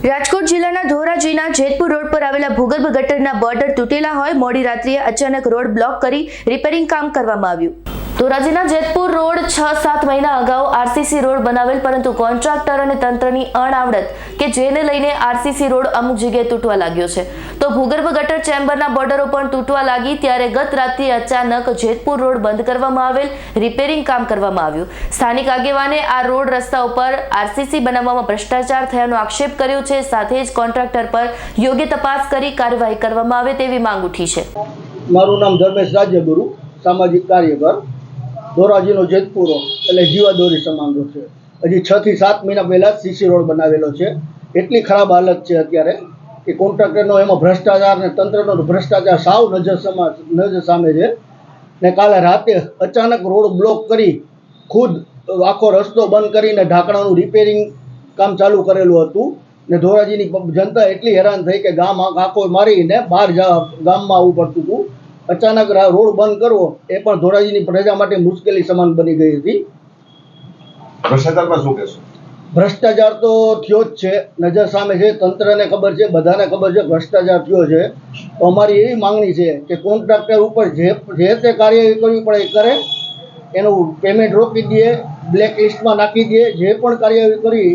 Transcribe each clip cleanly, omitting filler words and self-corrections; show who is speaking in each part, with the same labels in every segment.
Speaker 1: રાજકોટ જિલ્લાના ધોરાજીના જેતપુર રોડ પર આવેલા ભૂગર્ભ ગટરના બોર્ડર તૂટેલા હોય મોડી રાત્રિએ અચાનક રોડ બ્લોક કરી રિપેરિંગ કામ કરવામાં આવ્યું। ધોરાજીના જેતપુર રોડ 6-7 મહિના અગાઉ આરસીસી રોડ બનાવેલ, પરંતુ કોન્ટ્રાક્ટર અને તંત્રની અણઆવડત કે જેને લઈને આરસીસી રોડ અમુક જગ્યાએ તૂટવા લાગ્યો છે, તો ભૂગર્ભ ગટર ચેમ્બરના બોર્ડરો પણ તૂટવા લાગી। ત્યારે ગત રાત્રે અચાનક જેતપુર રોડ બંધ કરવામાં આવેલ, રિપેરિંગ કામ કરવામાં આવ્યું। સ્થાનિક આગેવાને આ રોડ રસ્તા ઉપર આરસીસી બનાવવામાં ભ્રષ્ટાચાર થયાનો આક્ષેપ કર્યો છે। સાથે જ કોન્ટ્રાક્ટર પર યોગ્ય તપાસ કરી કાર્યવાહી કરવામાં આવે તેવી માંગ ઉઠી છે।
Speaker 2: મારું નામ ધર્મેશ રાજ્યગુરુ, સામાજિક કાર્યકર। ધોરાજીનો જેતપુર રોડ એટલે જીવાદોરી સમાન રોડ છે। હજી 6 થી 7 મહિના પહેલાં જ સીસી રોડ બનાવેલો છે। એટલી ખરાબ હાલત છે અત્યારે કે કોન્ટ્રાક્ટરનો એમાં ભ્રષ્ટાચાર ને તંત્રનો ભ્રષ્ટાચાર સાવ નજર સામે છે। ને કાલે રાતે અચાનક રોડ બ્લોક કરી ખુદ આખો રસ્તો બંધ કરીને ઢાંકણાનું રિપેરિંગ કામ ચાલુ કરેલું હતું। ને ધોરાજીની જનતા એટલી હેરાન થઈ કે ગામ આખો મારીને બહાર ગામમાં આવવું પડતું હતું। અચાનક રોડ બંધ કરવો એ પણ ધોરાજીની પ્રજા માટે મુશ્કેલી સમાન બની ગઈ હતી।
Speaker 3: ભ્રષ્ટાચારમાં શું કહેશો?
Speaker 2: ભ્રષ્ટાચાર તો થયો જ છે, નજર સામે છે, તંત્રને ખબર છે, બધાને ખબર છે ભ્રષ્ટાચાર થયો છે। તો અમારી એવી માંગણી છે કે કોન્ટ્રાક્ટર ઉપર જે તે કાર્યવાહી કરવી પડે એ કરે, એનું પેમેન્ટ રોકી દે, બ્લેક લિસ્ટમાં નાખી દે। જે પણ કાર્યવાહી કરવી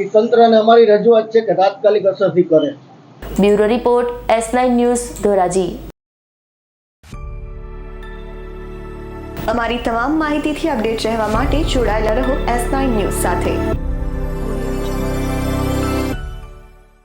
Speaker 2: એ તંત્રને અમારી રજૂઆત છે કે તાત્કાલિક અસરથી કરે।
Speaker 1: Bureau report S9 news Dhoraji.
Speaker 4: અમારી તમામ માહિતીથી અપડેટ રહેવા માટે જોડાયેલા રહો S9 ન્યૂઝ સાથે।